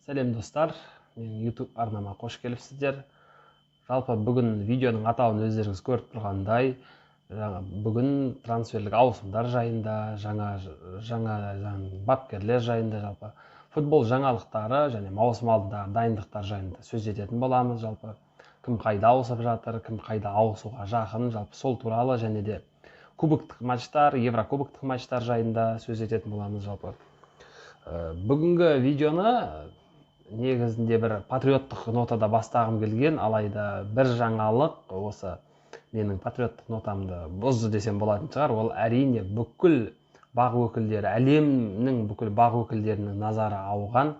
Сәлем достар, менің YouTube арнама қош келіпсіздер. Жалпы бүгін видеоның атауын өздеріңіз көріп тұрғандай, бүгін трансферлік ауысымдар жайында, жаңа бапкерлер жайында, жалпы футбол жаңалықтары және маусым алдындағы дайындықтар жайында сөз ететін боламыз. Жалпы кім қайда ауысып жатыр, кім қайда ауысуға жақын, жалпы сол туралы және де кубоктық матчтар, еврокубоктық матчтар жайында сөз ететін боламыз. Жалпы бүгінгі видеоны негізінде бір патриоттық нотада бастағым келген, алайда бір жаңалық осы менің патриоттық нотамды бұзды десем болатын шығар. Ол әрине бүкіл бақ өкілдері, әлемнің бүкіл бақ өкілдерінің назары ауған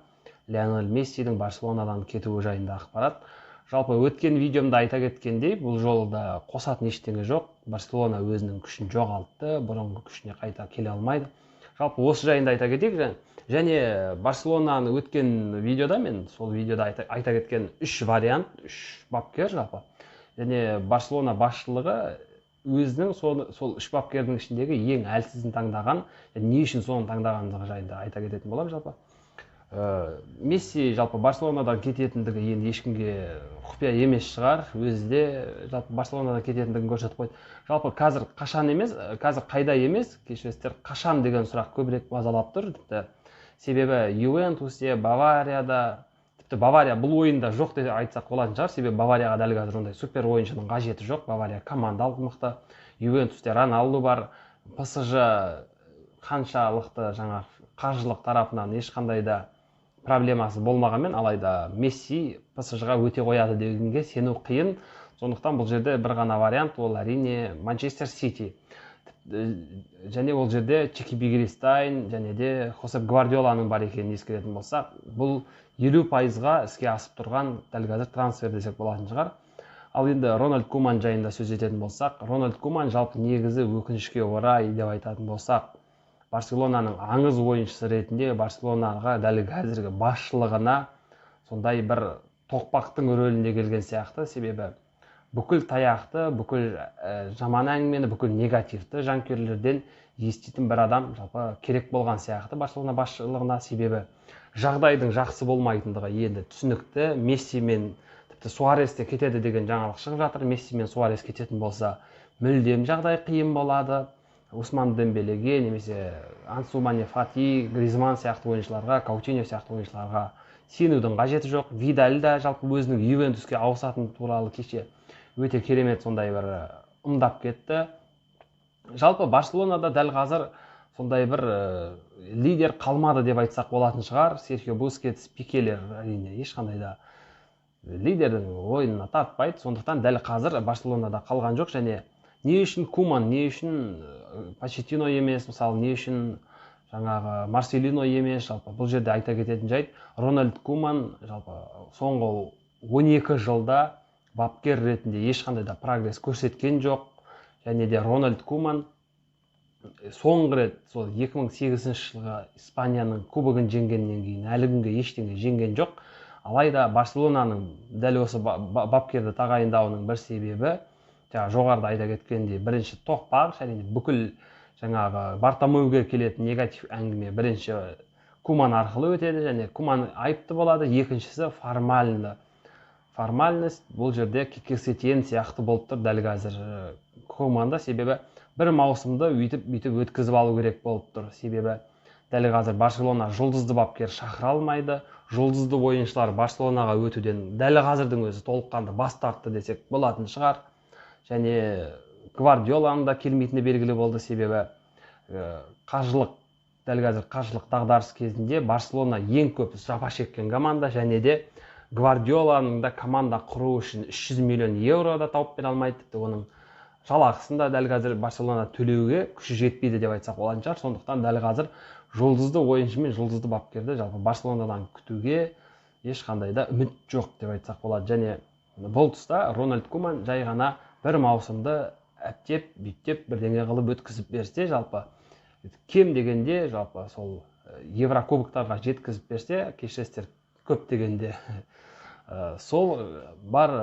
Лионель Мессидің Барселонадан кетуі жайында ақпарат. Жалпы өткен видеомда айта кеткендей, бұл жолда қосатын ештеңе жоқ. Барселона өзінің күшін жоғалтты, бұрынғы күшіне қайта келе алмайды. Жалпы осы жайында айта кетейік. Және Барселонаны өткен видеода мен сол видеода айта кеткен 3 вариант, 3 бапкер жалпы. Және Барселона басшылығы өзінің сол 3 бапкердің ішіндегі ең әлсізін таңдаған, не үшін соны таңдағандығы жайында айта кететін болам жалпы. Месси жалпы Барселонадан кететіндігі енді ешкімге құпия емес шығар. Өзі де жалпы Барселонадан кететіндігін көрсетіп қойды. Жалпы қазір қашан емес, қазір қайда емес, кешіресіздер, қашан деген сұрақ көбірек мазалап тұр. Тіпті себебі Ювентусте, Баварияда, тіпті Бавария бұл ойында жоқ деп айтсақ болатын шығар. Себебі Баварияға дәл қазір ондай супер ойыншының қажеті жоқ. Бавария командалық мықты. Ювентусте Роналду бар. ПСЖ қаншалықты қаржылық тарапынан ешқандай да проблемасы болмағанмен, алайда Месси ПСЖ-ға өте қояды дегенге сену қиын. Сондықтан бұл жерде бір ғана вариант, ол әрине Манчестер Сити. Және ол жерде Чеки Бигелистайн және де Хосеп Гвардиоланың бар екенін ескеретін болсақ, бұл 50%-ға іске асып тұрған дәл қазір трансфер десек болатын шығар. Ал енді Рональд Куман жайында сөз ететін болсақ, Рональд Куман жалпы негізі өкінішке орай деп айтатын болсақ, Барселонаның аңыз ойыншысы ретінде Барселонаға дәл қазіргі басшылығына сондай бір тоқпақтың рөлінде келген сияқты. Себебі бүкіл таяқты, бүкіл жаман әңгімені, бүкіл негативті жанкүйерлерден еститін бір адам жалпы керек болған сияқты Барселона басшылығына. Себебі жағдайдың жақсы болмайтындығы енді түсінікті. Месси мен тіпті Суарес те кетеді деген жаңалық шығып жатыр. Месси мен Суарес кететін болса мүлдем жағдай қиын болады. Усман Дембелеге, немесе Ансу Фати, Гризман сияқты ойыншыларға, Каутиньо сияқты ойыншыларға сенудің қажеті жоқ. Видаль да жалпы өзінің Ювентуске ауысатын туралы кеше өте керемет сондай бір ымдап кетті. Жалпы Барселонада дәл қазір сондай бір лидер қалмады деп айтсақ болатын шығар. Серхио Бускетс, Пикелер әрине ешқандай да лидердің ойынына тартпайды. Сондықтан дәл қазір Барселонада қалған жоқ. Және не үшін Куман, не үшін Почеттино емес, мысалы не үшін Марселино емес, жалпы бұл жерде айта кететін жайт, Рональд Куман жалпы соңғы 12 жылда бапкер ретінде ешқандай да прогресс көрсеткен жоқ. Және де Рональд Куман соңғы рет сол 2008 жылғы Испанияның кубогын жеңгеннен кейін әлі күнге ештеңе жеңген жоқ. Алайда Барселонаның дәл осы бапкерді тағайындауының бір себебі, жоғарыда айта кеткендей, бірінші тоқпақ, әрине бүкіл Бартомеуге келетін негатив әңгіме бірінші Куман арқылы өтеді және Куман айыпты болады. Екіншісі формальность, бұл жерде Киксетен сияқты болып тұр дәл қазір Куманда. Себебі бір маусымды өйтіп өткізіп алу керек болып тұр. Себебі дәл қазір Барселона жұлдызды бапкер шақыра алмайды. Жұлдызды ойыншылар Барселонаға өтуден дәл қазірдің өзі толыққанды бас тартты десек болатын шығар. Және Гвардиоланың да келмейтіні белгілі болды. Себебі дәл қазір қаржылық дағдарыс кезінде Барселона ең көп жапа шеккен команда, және де Гвардиоланың да команда құру үшін 300 миллион евро да тауып бере алмайды. Тіпті оның жалақысын да дәл қазір Барселона төлеуге күші жетпейді деп айтсақ болатын шығар. Сондықтан дәл қазір жұлдызды ойыншы мен жұлдызды бапкерді жалпы Барселонадан күтуге ешқандай да үміт жоқ деп айтсақ болады. Және бұл тұста Рональд Куман жай ғана бір маусымды әптеп, бүйтеп бірдеңе қылып өткізіп берсе, жалпы кем дегенде жалпы сол еврокубоктарға жеткізіп берсе, кешіресіздер, көп дегенде сол бар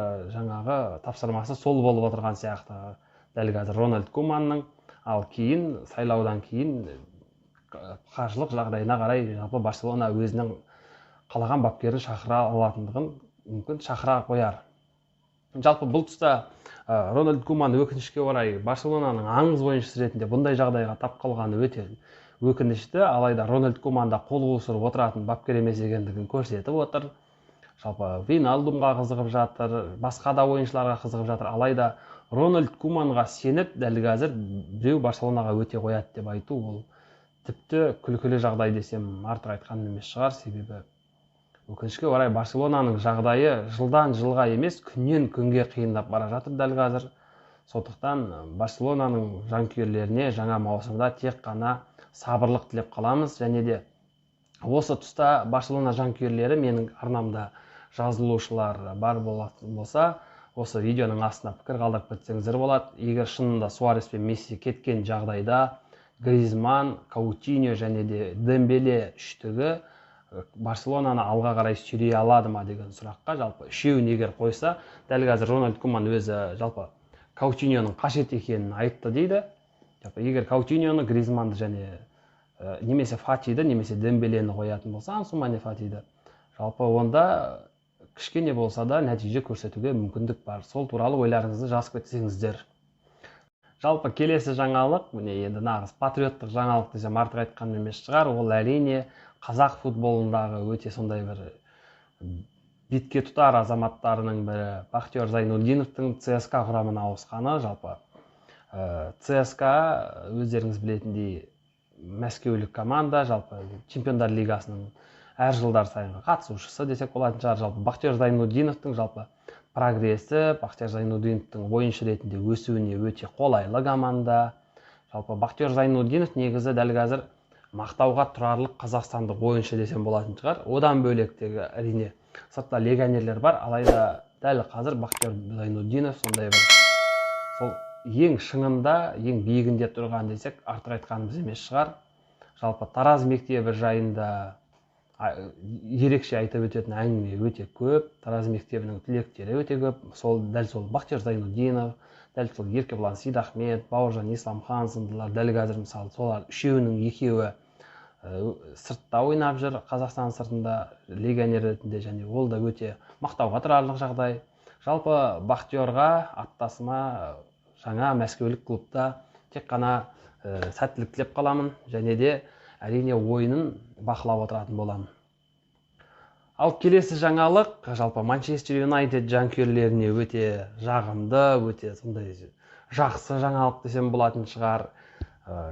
тапсырмасы сол болып отырған сияқты дәл қазір Рональд Куманның. Ал кейін сайлаудан кейін қаржылық жағдайына қарай жалпы Барселона өзінің қалаған бапкерін шақыра алатындығын мүмкін шақыра қояр. Жалпы бұл тұста Рональд Куман өкінішке орай Барселонаның аңыз ойыншысы ретінде бұндай жағдайға тап қалғаны өте өкінішті, алайда Рональд Куман да қол қусырып отыратын бапкер емес екендігін көрсетіп отыр. Жалпы Вейналдумға қызығып жатыр, басқа да ойыншыларға қызығып жатыр, алайда Рональд Куманға сеніп дәл қазір біреу Барселонаға өте қояды деп айту ол тіпті күлкілі жағдай десем артық айтқаным емес шығар, себебі өкінішке орай Барселонаның жағдайы жылдан жылға емес, күннен күнге қиындап бара жатыр дәл қазір. Сондықтан Барселонаның жанкүйерлеріне жаңа маусымда тек қана сабырлық тілеп қаламыз, және де осы тұста Барселона жанкүйерлері менің арнамда жазылушылар бар болса, осы видеоның астына пікір қалдырып кетсеңіздер болады. Егер шынында Суарес пен Месси кеткен жағдайда Гризман, Каутиньо және де Дембеле үштігі Барселонаны алға қарай сүйрей алады ма деген сұраққа жалпы үшеуін егер қойса, дәл қазір Рональд Куман өзі жалпы Каутиньоның қажет екенін айтты дейді. Егер Каутиньоны, Гризманды және немесе Фатиді, немесе Дембелені қоятын болса, Ансу Фати Фатиді, жалпы онда кішкене болса да нәтиже көрсетуге мүмкіндік бар. Сол туралы ойларыңызды жазып кетсеңіздер. Жалпы келесі жаңалық, міне енді нағыз патриоттық жаңалық десем артық айтқаным емес шығар, ол әрине қазақ футболындағы өте сондай бір бетке тұтар азаматтарының бірі Бахтияр Зайнутдиновтың ЦСКА құрамына ауысқаны. Жалпы ЦСКА өздеріңіз білетіндей мәскеулік команда, жалпы Чемпиондар лигасының әр жылдар сайынғы қатысушысы десек болатын шығар. Жалпы Бахтияр Зайнутдиновтың жалпы прогрессі, Бахтияр Зайнутдиновтың ойыншы ретінде өсуіне өте қолайлы команда. Жалпы Бахтияр Зайнутдинов негізі дәл қазір мақтауға тұрарлық қазақстандық ойыншы десем болатын шығар. Одан бөлектегі әрине сыртта легионерлер бар, алайда дәл қазір Бахтияр Зайнутдинов сондай бір сол ең шыңында, ең биігінде тұрған десек артық айтқанымыз емес шығар. Жалпы Тараз мектебі жайында ерекше айтып өтетін әңгіме өте көп. Тараз мектебінің түлектері өте көп. Дәл сол Бахтияр Зайнутдинов, дәл сол Еркебұлан Сейдахмет, Бауыржан Исламхан сындылар. Дәл қазір мысалы солар үшеуінің екеуі сыртта ойнап жүр, Қазақстан сыртында легионер ретінде, және ол да өте мақтауға тұрарлық жағдай. Жалпы Бахтиярға аттасыма жаңа мәскеулік клубта тек қана сәттілік тілеп қаламын, және де әрине ойынын бақылап отыратын боламын. Ал келесі жаңалық, жалпы Манчестер Юнайтед жанкүйерлеріне өте жағымды, өте сондай жақсы жаңалық десем болатын шығар.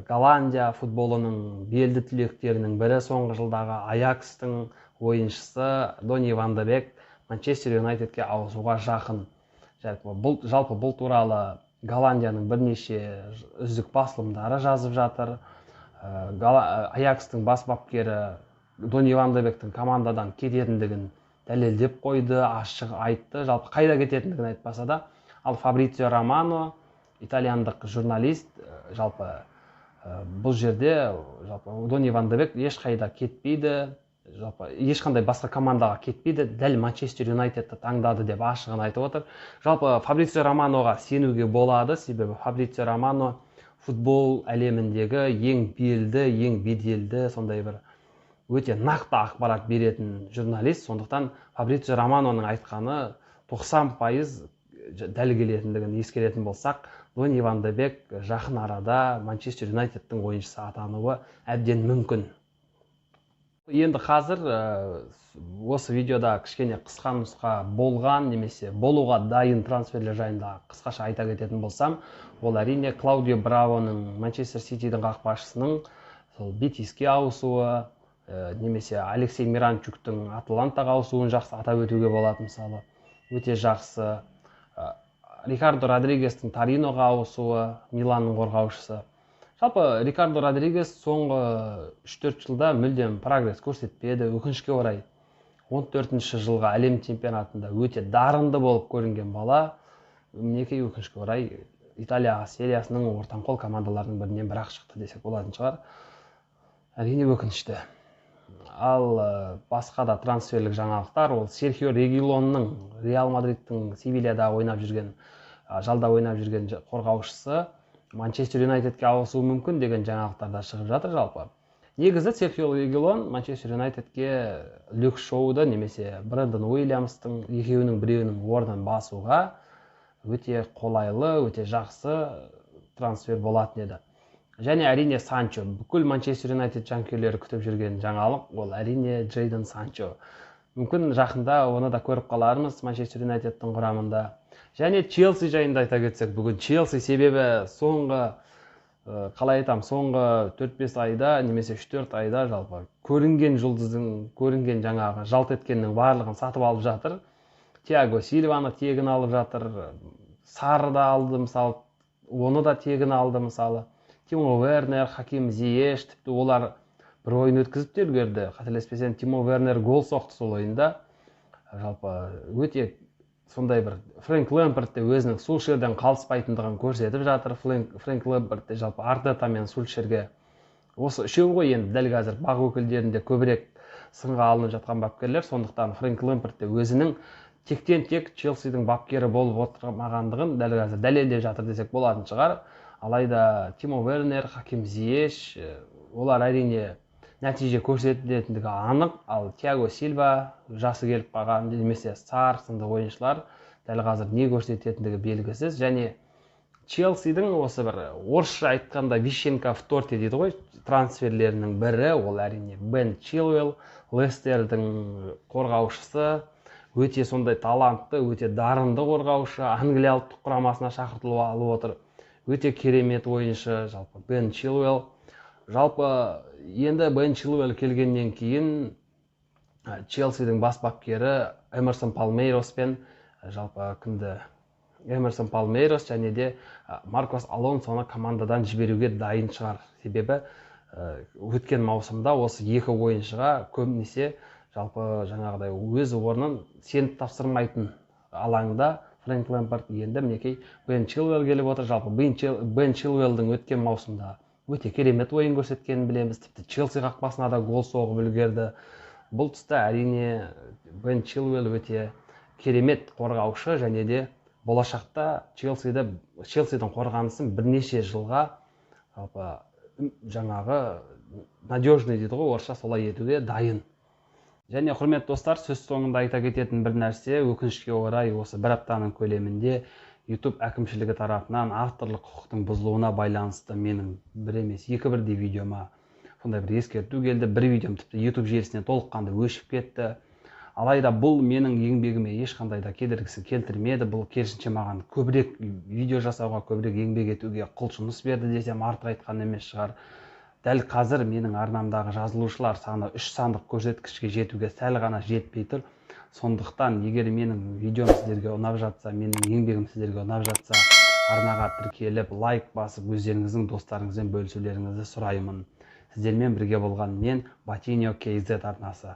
Голландия футболының белді түлектерінің бірі соңғы жылдағы Аякстың ойыншысы Дони Ван де Бек Манчестер Юнайтедке ауысуға жақын. Жалпы бұл туралы Голландияның бірнеше үздік басылымдары жазып жатыр. Аякстың бас бапкері Дони Ван де Бектің командадан кететіндігін дәлелдеп қойды, ашық айтты. Жалпы қайда кететіндігін айтпаса да, ал Фабрицио Романо, итальяндық журналист, жалпы бұл жерде Дони Ван де Бек ешқайда кетпейді, жалпы ешқандай басқа командаға кетпейді, дәл Манчестер Юнайтедті таңдады деп ашығын айтып отыр. Жалпы Фабрицио Романоға сенуге болады, себебі Фабрицио Романо футбол әлеміндегі ең белді, ең беделді, сондай бір өте нақты ақпарат беретін журналист. Сондықтан Фабрицио Романоның айтқаны 90% дәл келетіндігін ескеретін болсақ, Дони Ван де Бек жақын арада Манчестер Юнайтедтің ойыншысы атануы әбден мүмкін. Енді қазір осы видеода кішкене қысқа нұсқа болған немесе болуға дайын трансферлер жайында қысқаша айта кететін болсам, ол әрине Клаудио Бравоның Манчестер Ситидің қақпашысының Бетиске ауысуы, немесе Алексей Миранчуктың Атлантаға ауысуын жақсы атап өтуге болады. Мысалы өте жақсы. Рикардо Родригестің Ториноға ауысуы, Миланның қорғаушысы. Жалпы Рикардо Родригес соңғы 3-4 жылда мүлдем прогресс көрсетпеді. Өкінішке орай 14-ші жылға әлем чемпионатында өте дарынды болып көрінген бала, мінекей өкінішке орай Италия сериясының ортанқол командаларының бірінен бірақ шықты десек болатын шығар. Әрине өкінішті. Ал басқа да трансферлік жаңалықтар, ол Серхио Регилонның Реал Мадридтің Севильяда ойнап жүрген, жалда ойнап жүрген қорғаушысы Манчестер Юнайтедке ауысуы мүмкін деген жаңалықтар да шығып жатыр. Жалпы Негізі Серхио Регилон Манчестер Юнайтедке Люк Шоуды немесе Брэндон Уильямстың біреуінің орнын басуға өте қолайлы, өте жақсы трансфер болатын еді. Және әрине Санчо. Бүкіл Манчестер Юнайтед жанкүйерлері күтіп жүрген жаңалық ол әрине Джейдон Санчо. Мүмкін жақында оны да көріп қалармыз Манчестер Юнайтедтің құрамында. Және Челси жайында айта кетсек, бүгін Челси себебі соңғы 4-5 айда немесе 3-4 айда жалпы көрінген жұлдыздың, көрінген жаңағы жалт еткеннің барлығын сатып алып жатыр. Тиаго Сильваны тегін алып жатыр, Сары да алды мысалы, оны да тегін алды мысалы. Тимо Вернер, Хаким Зиеш, тіпті олар бір ойын өткізіп үлгерді. Қателеспесем, Тимо Вернер гол соқты сол ойында. Жалпы өте сондай бір Фрэнк Лэмпард те өзінің Сульшерден қалыспайтындығын көрсетіп жатыр. Фрэнк Лэмпард те жалпы Артета мен Сульшерге осы үшеу ғой енді дәл қазір бақ өкілдерінде көбірек сынға алынып жатқан бапкерлер. Сондықтан Фрэнк Лэмпард те өзінің тектен-тек Челсидің бапкері болып отырмағандығын дәл қазір дәлелдеп жатыр десек болатын шығар. Алайда Тимо Вернер, Хаким Зиеш олар әрине нәтиже көрсететіндігі анық, ал Тиаго Сильва жасы келіп қалған немесе Сар сынды ойыншылар дәл қазір не көрсететіндігі белгісіз. Және Челсидің осы бір орысша айтқанда вишенка в торте дейді ғой, трансферлерінің бірі ол әрине Бен Чилуэлл, Лестердің қорғаушысы, өте сондай талантты, өте дарынды қорғаушы, Англия ұлттық құрамасына шақыртылып алып отыр. Өте керемет ойыншы жалпы Бен Чилуэлл. Жалпы енді Бен Чилуэлл келгеннен кейін Челсидің бас бапкері Эмерсон Палмейрос пен жалпы Эмерсон Палмейрос және де Маркос Алонсоны командадан жіберуге дайын шығар. Себебі өткен маусымда осы екі ойыншыға көбінесе жалпы жаңағыдай өз орнын сеніп тапсырмайтын алаңда Фрэнк Лэмпард енді мінекей Бен Чилуэлл келіп отыр. Жалпы Бен Чилуэллдің өткен маусымда өте керемет ойын көрсеткенін білеміз. Тіпті Челси қақпасына да гол соғып үлгерді. Бұл тұста әрине Бен Чилуэлл өте керемет қорғаушы және де болашақта Челсидің қорғанысын бірнеше жылға жаңағы надежный дейді ғой, орысша солай етуге дайын. Және құрметті достар, сөз соңында айта кететін бір нәрсе, өкінішке орай осы бір аптаның көлемінде YouTube әкімшілігі тарапынан авторлық құқықтың бұзылуына байланысты менің бір емес, екі бірдей видеома сондай бір ескерту келді. Бір видеом тіпті YouTube желісіне толыққанды өшіп кетті. Алайда бұл менің еңбегіме ешқандай да кедергісі келтірмеді. Бұл керісінше маған көбірек видео жасауға, көбірек еңбек етуге құлшыныс берді десем артық айтқан емес шығар. Дәл қазір менің арнамдағы жазылушылар саны 3 сандық көрсеткішке жетуге сәл ғана жетпей тұр. Сондықтан егер менің видеом сіздерге ұнап жатса, менің еңбегім сіздерге ұнап жатса, арнаға тіркеліп, лайк басып, өздеріңіздің достарыңызбен бөлісулеріңізді сұраймын. Сіздермен бірге болған мен Батиньо KZ арнасы.